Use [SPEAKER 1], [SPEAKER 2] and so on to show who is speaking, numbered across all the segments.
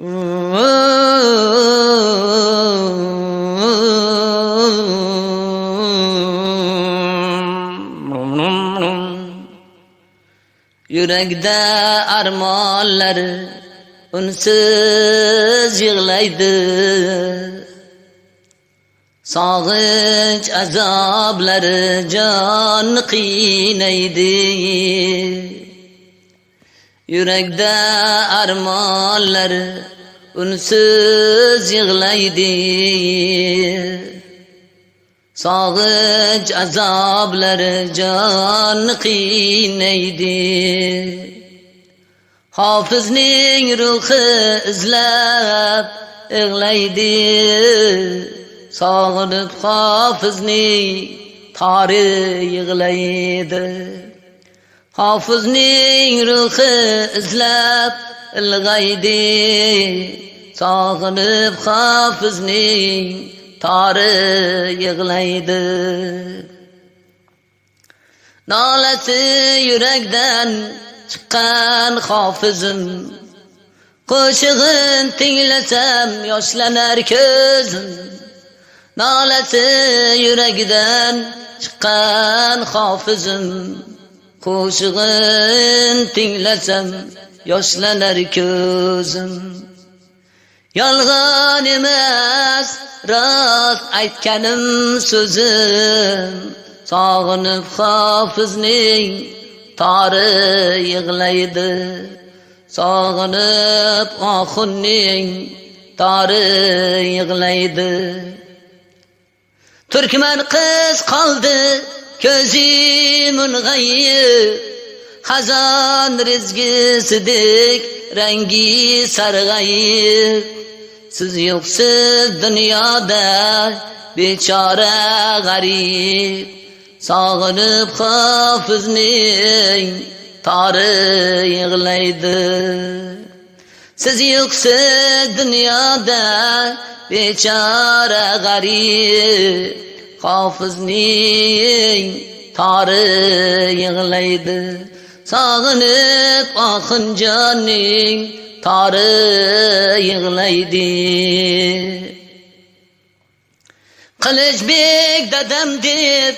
[SPEAKER 1] Yürekde armonlar unsiz yig'laydi. Sog'inch azoblari jonni qiynaydi. Yürekde armonlar unsiz yig'laydi. Sog'inch azoblari jonni qiynaydi. Hofizning ruhi izlab yig'laydi. Sog'inib hofizning tori yig'laydi. Hofizning ruhi izlab ilg'aydi. Sog'inib hofizning tori yig'laydi. Nolasi yurakdan chiqqan hofizim, qo'shig'in tinglasam yoshlanar ko'zim. Nolasi yurakdan chiqqan hofizim, qo'shig'in tinglasam yoshlanar ko'zim. Yolg'on emas, rost aytganim so'zim. Sog'inib hofizning tori yig'laydi. Sog'inib oxunning tori yig'laydi. Turkman qiz qoldi ko'zi mung'ayib. Xazon rizqisidek rangi sarg'ayib. Siz yo'qsiz dunyoda bechora g'arib. Sog'inib hofizning tori yig'laydi. Siz yo'qsiz dunyoda bechora g'arib. Hofizning tori yig'laydi. Sog'inib oxunjonning tori yig'laydi. Qilichbek dadam deb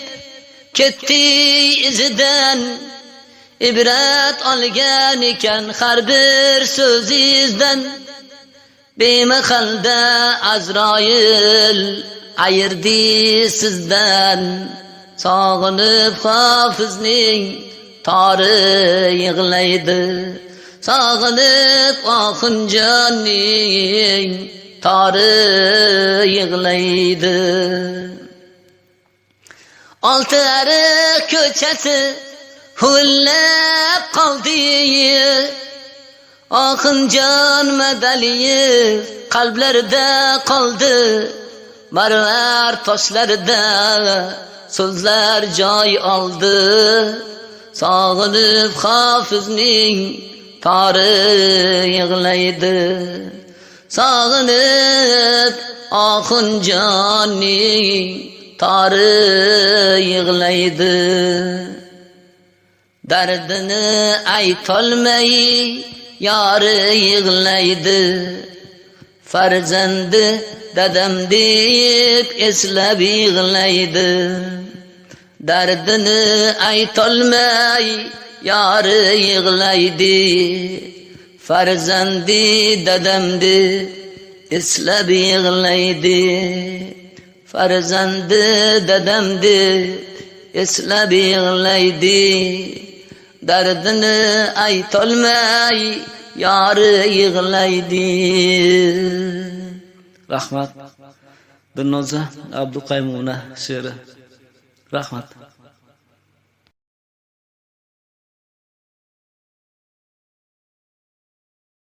[SPEAKER 1] ketdi izidan. Ibrat olgan ekan har bir so'zingizdan. Bemahalda Azroil ayirdi sizdan. Sog'inib hofizning tori yig'laydi. Sog'inib oxunjonning tori yig'laydi. Olti ariq ko'chasi huvillab qoldi. Oxunjon Madaliyev qalblarida qoldi. Marvar toshlarida so'zlar joy oldi. Sog'inib hofizning tori yig'laydi. Sog'inib oxunjonning tori yig'laydi. Dardini aytolmay yori yig'laydi. Farzandi dadam deb eslab yig'laydi. Dardini aytolmay yori yig'laydi. Farzandi dadam deb eslab yig'laydi. Farzandi dadam deb eslab yig'laydi. Dardini aytolmay yori yig'laydi. Rahmat. Dilnoza Abduqaymuna she'ri. Rahmat.